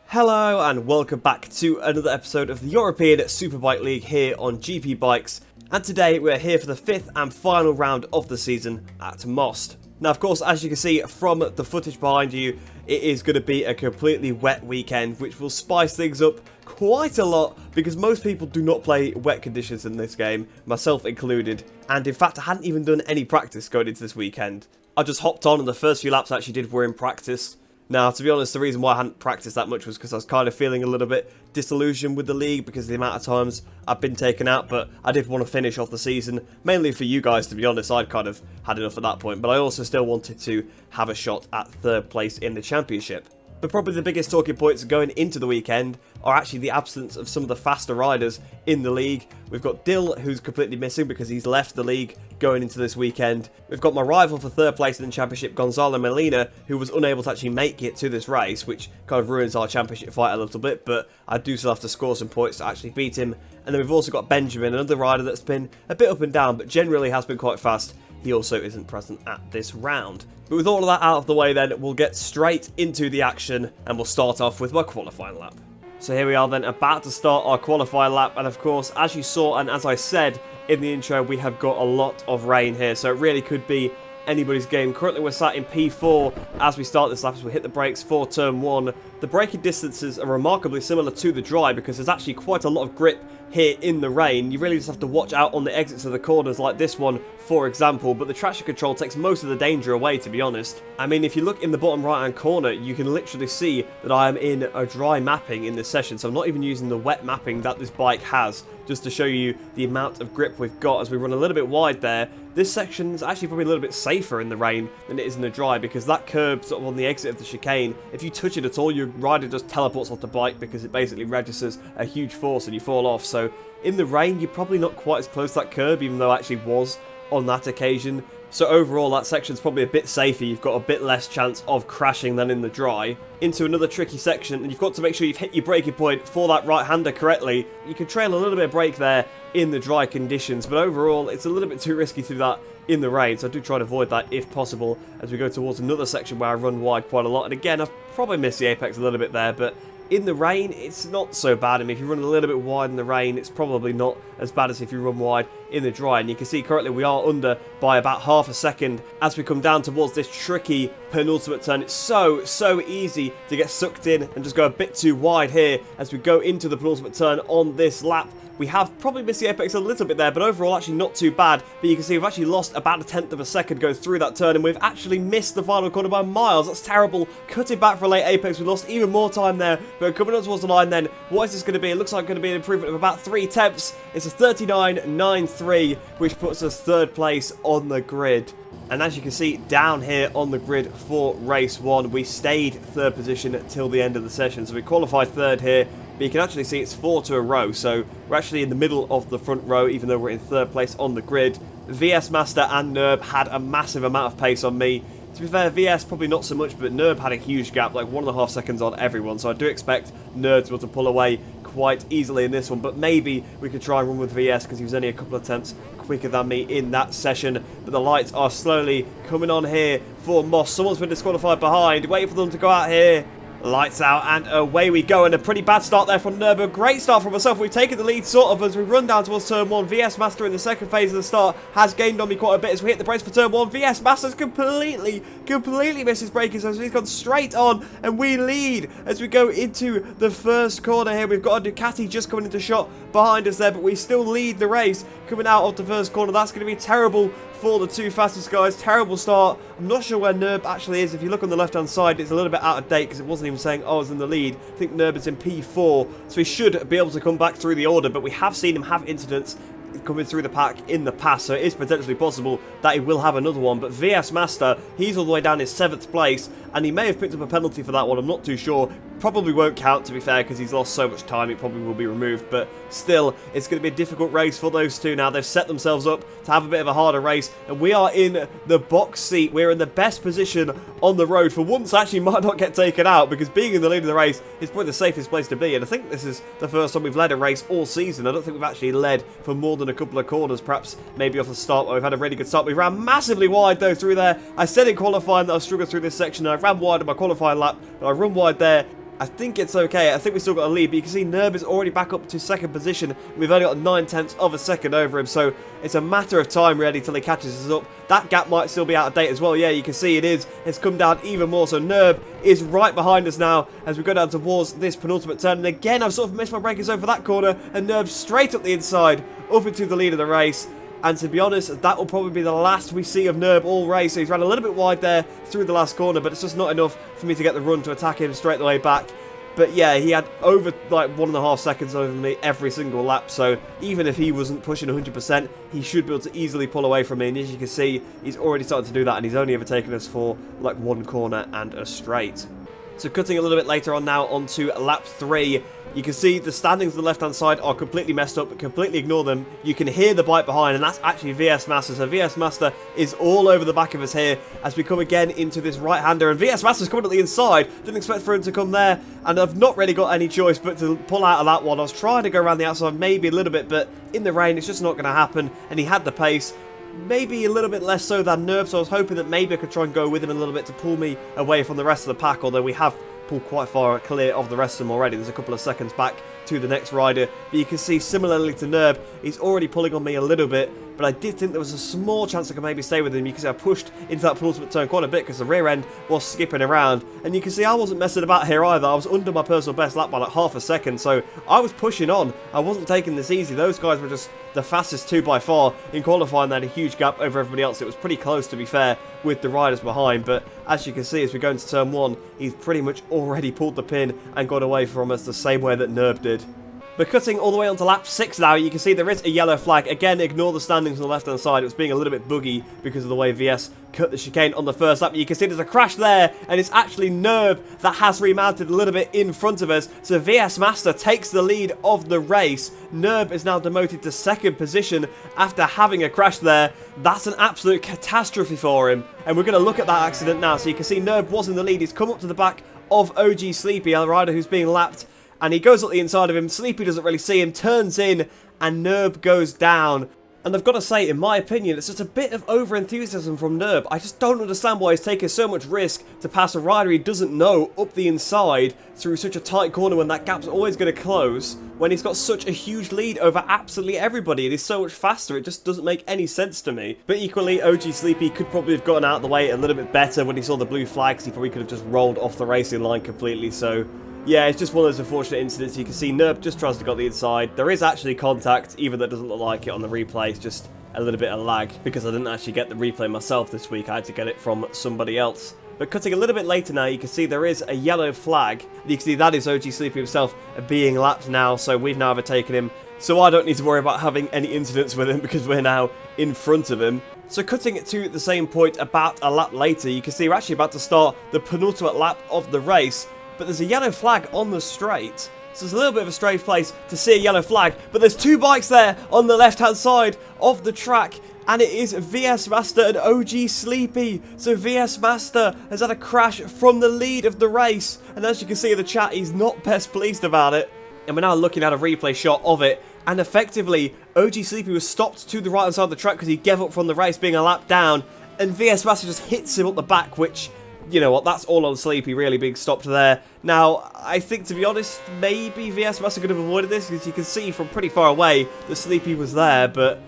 Hello and welcome back to another episode of the European Superbike League here on GP Bikes, and today we're here for the fifth and final round of the season at Most. Now of course, as you can see from the footage behind you, it is going to be a completely wet weekend which will spice things up quite a lot because most people do not play wet conditions in this game, myself included, and in fact I hadn't even done any practice going into this weekend. I just hopped on and the first few laps I actually did were in practice. Now, to be honest, the reason why I hadn't practiced that much was because I was kind of feeling a little bit disillusioned with the league because of the amount of times I've been taken out, but I did want to finish off the season, mainly for you guys, to be honest. I'd kind of had enough at that point, but I also still wanted to have a shot at third place in the championship. But probably the biggest talking points going into the weekend are actually the absence of some of the faster riders in the league. We've got Dill, who's completely missing because he's left the league going into this weekend. We've got my rival for third place in the championship, Gonzalo Molina, who was unable to actually make it to this race, which kind of ruins our championship fight a little bit, but I do still have to score some points to actually beat him. And then we've also got Benjamin, another rider that's been a bit up and down, but generally has been quite fast. He also isn't present at this round. But with all of that out of the way then, we'll get straight into the action and we'll start off with my qualifying lap. So here we are then, about to start our qualifying lap, and of course, as you saw and as I said in the intro, we have got a lot of rain here, so it really could be anybody's game. Currently we're sat in P4 as we start this lap, as we hit the brakes for turn 1. The braking distances are remarkably similar to the dry because there's actually quite a lot of grip here in the rain. You really just have to watch out on the exits of the corners like this one, for example, but the traction control takes most of the danger away, to be honest. I mean, if you look in the bottom right hand corner, you can literally see that I am in a dry mapping in this session, so I'm not even using the wet mapping that this bike has, just to show you the amount of grip we've got as we run a little bit wide there. This section is actually probably a little bit safer in the rain than it is in the dry because that curb sort of on the exit of the chicane, if you touch it at all, your rider just teleports off the bike because it basically registers a huge force and you fall off. So in the rain, you're probably not quite as close to that curb, even though I actually was on that occasion. So overall, that section's probably a bit safer. You've got a bit less chance of crashing than in the dry. Into another tricky section, and you've got to make sure you've hit your braking point for that right-hander correctly. You can trail a little bit of brake there in the dry conditions, but overall, it's a little bit too risky to do that in the rain, so I do try to avoid that if possible as we go towards another section where I run wide quite a lot. And again, I've probably missed the apex a little bit there, but in the rain, it's not so bad. I mean, if you run a little bit wide in the rain, it's probably not as bad as if you run wide in the dry. And you can see currently we are under by about half a second as we come down towards this tricky penultimate turn. It's so easy to get sucked in and just go a bit too wide here as we go into the penultimate turn on this lap. We have probably missed the apex a little bit there, but overall actually not too bad. But you can see we've actually lost about a tenth of a second going through that turn, and we've actually missed the final corner by miles. That's terrible. Cutting back for a late apex, we lost even more time there. But coming up towards the line then, what is this going to be? It looks like it's going to be an improvement of about 3 tenths. It's a 39.93, which puts us third place on the grid. And as you can see down here on the grid for race 1, we stayed third position till the end of the session. So we qualified third here. But you can actually see it's 4 to a row, so we're actually in the middle of the front row, even though we're in third place on the grid. VS Master and Nerb had a massive amount of pace on me. To be fair, VS probably not so much, but Nerb had a huge gap, like 1.5 seconds on everyone, so I do expect Nerb to be able to pull away quite easily in this one, but maybe we could try and run with VS because he was only a couple of attempts quicker than me in that session. But the lights are slowly coming on here for Moss. Someone's been disqualified behind, waiting for them to go out here. Lights out and away we go, and a pretty bad start there from Nerb. A great start from myself. We've taken the lead sort of as we run down towards turn 1. VS Master in the second phase of the start has gained on me quite a bit as we hit the brakes for turn 1. VS Master's completely missed his braking, so he's gone straight on and we lead as we go into the first corner here. We've got a Ducati just coming into shot behind us there, but we still lead the race coming out of the first corner. That's going to be terrible for the 2 fastest guys. Terrible start. I'm not sure where Nerb actually is. If you look on the left hand side, it's a little bit out of date because it wasn't even saying I was in the lead. I think Nerb is in P4, so he should be able to come back through the order, but we have seen him have incidents coming through the pack in the past, so it is potentially possible that he will have another one. But VS Master, he's all the way down in 7th place, and he may have picked up a penalty for that one. I'm not too sure. Probably won't count, to be fair, because he's lost so much time. It probably will be removed, but still, it's going to be a difficult race for those two now. They've set themselves up to have a bit of a harder race, and we are in the box seat. We're in the best position on the road. For once, actually might not get taken out, because being in the lead of the race is probably the safest place to be, and I think this is the first time we've led a race all season. I don't think we've actually led for more than a couple of corners, perhaps maybe off the start where we've had a really good start. We ran massively wide, though, through there. I said in qualifying that I struggled through this section, and I ran wide on my qualifying lap, but I run wide there. I think it's okay. I think we still got a lead, but you can see Nerb is already back up to second position. We've only got 9/10 of a second over him, so it's a matter of time really till he catches us up. That gap might still be out of date as well. Yeah, you can see it is. It's come down even more, so Nerb is right behind us now as we go down towards this penultimate turn. And again, I've sort of missed my braking zone for that corner, and Nerb straight up the inside, up into the lead of the race. And to be honest, that will probably be the last we see of Nerb all race. So he's ran a little bit wide there through the last corner, but it's just not enough for me to get the run to attack him straight the way back. But yeah, he had over like 1.5 seconds over me every single lap. So even if he wasn't pushing 100%, he should be able to easily pull away from me. And as you can see, he's already started to do that, and he's only ever taken us for like one corner and a straight. So cutting a little bit later on now onto lap 3, you can see the standings on the left-hand side are completely messed up, but completely ignore them. You can hear the bike behind, and that's actually VS Master. So VS Master is all over the back of us here as we come again into this right-hander. And VS Master's coming to the inside. Didn't expect for him to come there, and I've not really got any choice but to pull out of that one. I was trying to go around the outside maybe a little bit, but in the rain, it's just not going to happen. And he had the pace. Maybe a little bit less so than Nerb, so I was hoping that maybe I could try and go with him a little bit to pull me away from the rest of the pack, although we have pulled quite far clear of the rest of them already. There's a couple of seconds back to the next rider, but you can see similarly to Nerb, he's already pulling on me a little bit, but I did think there was a small chance I could maybe stay with him. You can see I pushed into that penultimate turn quite a bit because the rear end was skipping around, and you can see I wasn't messing about here either. I was under my personal best lap by like half a second, so I was pushing on. I wasn't taking this easy. Those guys were just the fastest two by far. In qualifying, they had a huge gap over everybody else. It was pretty close, to be fair, with the riders behind, but as you can see, as we go into turn 1, he's pretty much already pulled the pin and got away from us the same way that Nerb did. But cutting all the way onto lap 6 now, you can see there is a yellow flag. Again, ignore the standings on the left-hand side. It was being a little bit buggy because of the way VS cut the chicane on the first lap. You can see there's a crash there, and it's actually Nerb that has remounted a little bit in front of us. So VS Master takes the lead of the race. Nerb is now demoted to second position after having a crash there. That's an absolute catastrophe for him. And we're going to look at that accident now. So you can see Nerb was in the lead. He's come up to the back of OG Sleepy, a rider who's being lapped. And he goes up the inside of him. Sleepy doesn't really see him, turns in, and Nerb goes down. And I've got to say, in my opinion, it's just a bit of over-enthusiasm from Nerb. I just don't understand why he's taking so much risk to pass a rider he doesn't know up the inside through such a tight corner when that gap's always going to close, when he's got such a huge lead over absolutely everybody and he's so much faster. It just doesn't make any sense to me. But equally, OG Sleepy could probably have gotten out of the way a little bit better when he saw the blue flags. He probably could have just rolled off the racing line completely, so yeah, it's just one of those unfortunate incidents. You can see Nerb just tries to go the inside. There is actually contact, even though it doesn't look like it on the replay. It's just a little bit of lag because I didn't actually get the replay myself this week. I had to get it from somebody else. But cutting a little bit later now, you can see there is a yellow flag. You can see that is OG Sleepy himself being lapped now, so we've now overtaken him. So I don't need to worry about having any incidents with him because we're now in front of him. So cutting it to the same point about a lap later, you can see we're actually about to start the penultimate lap of the race. But there's a yellow flag on the straight. So it's a little bit of a strange place to see a yellow flag. But there's two bikes there on the left-hand side of the track. And it is VS Master and OG Sleepy. So VS Master has had a crash from the lead of the race. And as you can see in the chat, he's not best pleased about it. And we're now looking at a replay shot of it. And effectively, OG Sleepy was stopped to the right-hand side of the track because he gave up from the race being a lap down. And VS Master just hits him up the back, which, you know what, that's all on Sleepy really being stopped there. Now, I think, to be honest, maybe VS Master could have avoided this because you can see from pretty far away that Sleepy was there, but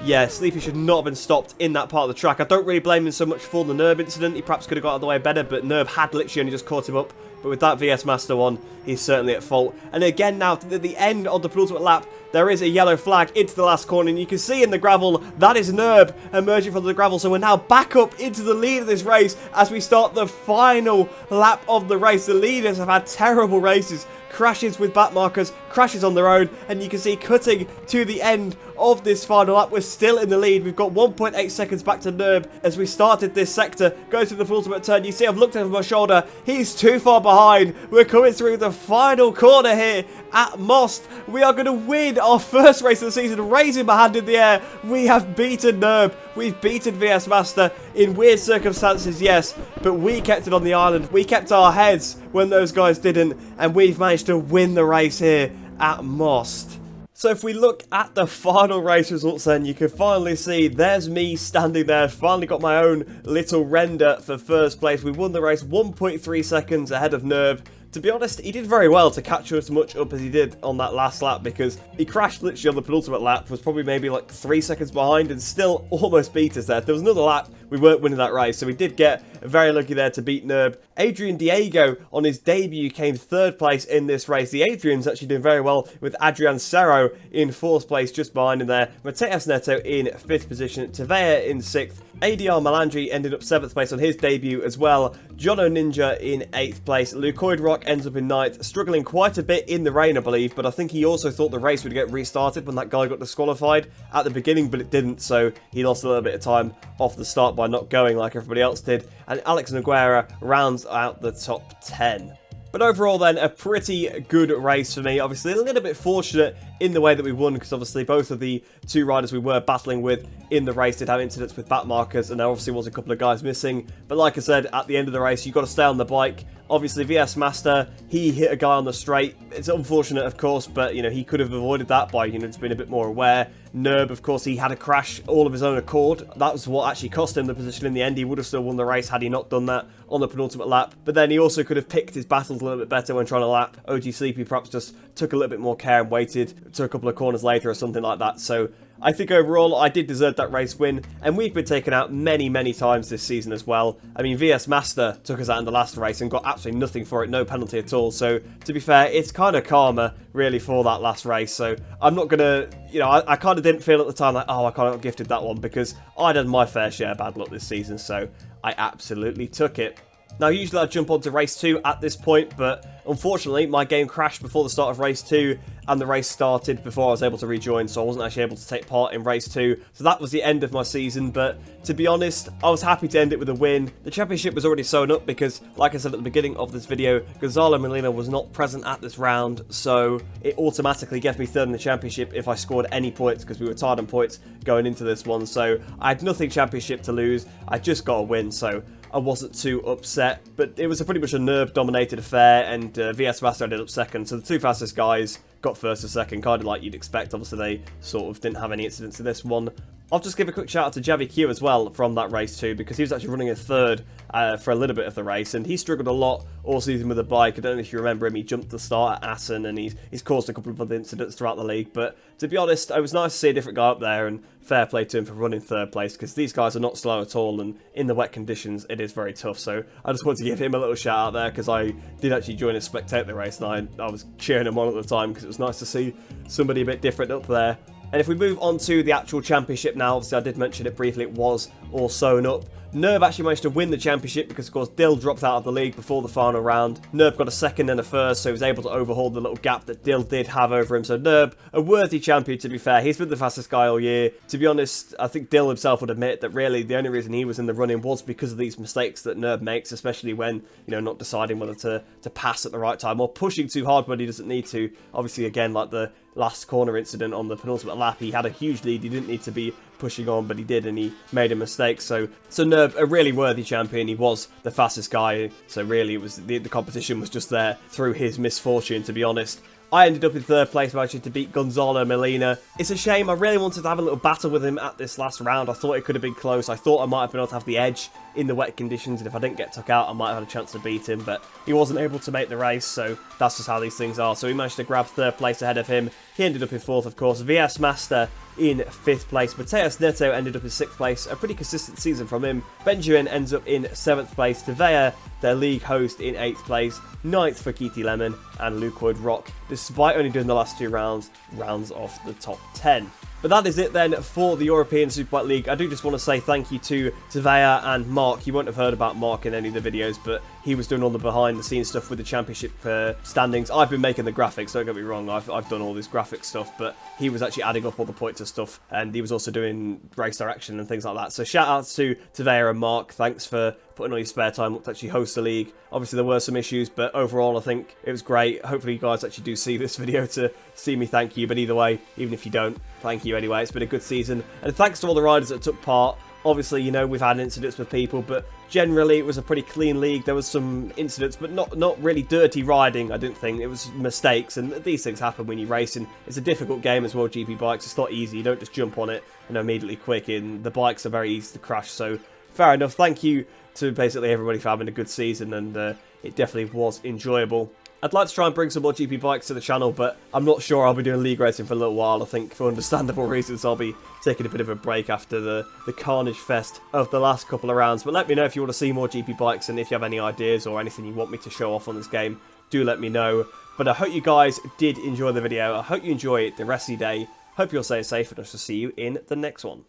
yeah, Sleepy should not have been stopped in that part of the track. I don't really blame him so much for the Nerb incident. He perhaps could have got out of the way better, but Nerb had literally only just caught him up. But with that VS Master one, he's certainly at fault. And again now, at the end of the penultimate lap, there is a yellow flag into the last corner. And you can see in the gravel, that is Nerb emerging from the gravel. So we're now back up into the lead of this race as we start the final lap of the race. The leaders have had terrible races. Crashes with back markers, crashes on their own, and you can see cutting to the end of this final lap, we're still in the lead. We've got 1.8 seconds back to Nerb as we started this sector. Go through the penultimate turn. You see I've looked over my shoulder. He's too far behind. We're coming through the final corner here at Most. We are going to win our first race of the season, raising my hand in the air. We have beaten Nerb. We've beaten VS Master in weird circumstances, yes, but we kept it on the island. We kept our heads when those guys didn't, and we've managed to win the race here at Most. So if we look at the final race results then, you can finally see there's me standing there, finally got my own little render for first place. We won the race 1.3 seconds ahead of Nerb. To be honest, he did very well to catch as much up as he did on that last lap, because he crashed literally on the penultimate lap, was probably maybe like 3 seconds behind, and still almost beat us there. If there was another lap, we weren't winning that race, so we did get very lucky there to beat Nerb. Adrian Diego, on his debut, came 3rd place in this race. The Adrian's actually doing very well, with Adrian Serro in 4th place, just behind him there. Mateus Neto in 5th position, Tavea in 6th. ADR Melandri ended up 7th place on his debut as well. Jono Ninja in 8th place. Lukoid Rock ends up in 9th, struggling quite a bit in the rain, I believe, but I think he also thought the race would get restarted when that guy got disqualified at the beginning, but it didn't, so he lost a little bit of time off the start by not going like everybody else did. And Alex Noguera rounds out the top 10. But overall then, a pretty good race for me. Obviously a little bit fortunate in the way that we won, because obviously both of the 2 riders we were battling with in the race did have incidents with back markers, and there obviously was a couple of guys missing. But like I said, at the end of the race, you've got to stay on the bike. Obviously, VS Master, he hit a guy on the straight. It's unfortunate, of course, but, you know, he could have avoided that by, you know, just being a bit more aware. Nerb, of course, he had a crash all of his own accord. That was what actually cost him the position in the end. He would have still won the race had he not done that on the penultimate lap. But then he also could have picked his battles a little bit better when trying to lap. OG Sleepy perhaps just took a little bit more care and waited to a couple of corners later or something like that. So I think overall I did deserve that race win, and we've been taken out many, many times this season as well. I mean, VS Master took us out in the last race and got absolutely nothing for it, no penalty at all. So to be fair, it's kind of karma really for that last race. So I'm not gonna, you know, I kind of didn't feel at the time like, oh, I kind of got gifted that one, because I'd had my fair share of bad luck this season, so I absolutely took it. Now, usually I jump onto race 2 at this point, but unfortunately my game crashed before the start of race 2, and the race started before I was able to rejoin, so I wasn't actually able to take part in race 2. So that was the end of my season, but to be honest, I was happy to end it with a win. The championship was already sewn up because, like I said at the beginning of this video, Gonzalo Molina was not present at this round, so it automatically gave me 3rd in the championship if I scored any points, because we were tied on points going into this one. So I had nothing championship to lose, I just got a win, so I wasn't too upset, but it was a pretty much a Nerb-dominated affair, and VS Master ended up 2nd, so the 2 fastest guys got 1st and 2nd, kind of like you'd expect. Obviously, they sort of didn't have any incidents in this one. I'll just give a quick shout out to Javiliyors as well from that race too, because he was actually running a 3rd for a little bit of the race, and he struggled a lot all season with the bike. I don't know if you remember him, he jumped the start at Assen, and he's caused a couple of other incidents throughout the league, but to be honest, it was nice to see a different guy up there, and fair play to him for running 3rd place, because these guys are not slow at all, and in the wet conditions it is very tough. So I just wanted to give him a little shout out there, because I did actually join and spectate the race, and I was cheering him on at the time, because it was nice to see somebody a bit different up there. And if we move on to the actual championship now, obviously I did mention it briefly, it was all sewn up. Nerb actually managed to win the championship because, of course, Dill dropped out of the league before the final round. Nerb got a 2nd and a 1st, so he was able to overhaul the little gap that Dill did have over him. So Nerb, a worthy champion, to be fair. He's been the fastest guy all year. To be honest, I think Dill himself would admit that really the only reason he was in the running was because of these mistakes that Nerb makes, especially when, you know, not deciding whether to pass at the right time or pushing too hard when he doesn't need to. Obviously, again, like the last corner incident on the penultimate lap, he had a huge lead, he didn't need to be pushing on, but he did, and he made a mistake. So Nerb, a really worthy champion. He was the fastest guy, so really it was the competition was just there through his misfortune, to be honest. I ended up in 3rd place, managing to beat Gonzalo Molina. It's a shame, I really wanted to have a little battle with him at this last round. I thought it could have been close. I thought I might have been able to have the edge in the wet conditions, and if I didn't get took out, I might have had a chance to beat him, but he wasn't able to make the race, so that's just how these things are. So we managed to grab 3rd place ahead of him. He ended up in 4th, of course. VS Master in 5th place. Mateus Neto ended up in 6th place. A pretty consistent season from him. Benjamin ends up in 7th place. Tavea, their league host, in 8th place. 9th for Keithy Lemon and Lukoid Rock, despite only doing the last 2 rounds off the top 10. But that is it then for the European Superbike League. I do just want to say thank you to Tavea and Mark. You won't have heard about Mark in any of the videos, but he was doing all the behind the scenes stuff with the championship standings. I've been making the graphics, don't get me wrong, I've done all this graphic stuff, but he was actually adding up all the points and stuff, and he was also doing race direction and things like that. So shout out to Tavea and Mark, thanks for putting all your spare time up to actually host the league. Obviously there were some issues, but overall I think it was great. Hopefully you guys actually do see this video to see me thank you, but either way, even if you don't, thank you anyway. It's been a good season, and thanks to all the riders that took part. Obviously, you know, we've had incidents with people, but generally it was a pretty clean league. There was some incidents, but not really dirty riding, I didn't think. It was mistakes, and these things happen when you're racing. It's a difficult game as well, GP bikes. It's not easy. You don't just jump on it and immediately quick in. The bikes are very easy to crash, so fair enough. Thank you to basically everybody for having a good season, and it definitely was enjoyable. I'd like to try and bring some more GP bikes to the channel, but I'm not sure I'll be doing league racing for a little while. I think for understandable reasons I'll be taking a bit of a break after the carnage fest of the last couple of rounds. But let me know if you want to see more GP bikes, and if you have any ideas or anything you want me to show off on this game, do let me know. But I hope you guys did enjoy the video. I hope you enjoy the rest of your day. Hope you'll stay safe, and I shall see you in the next one.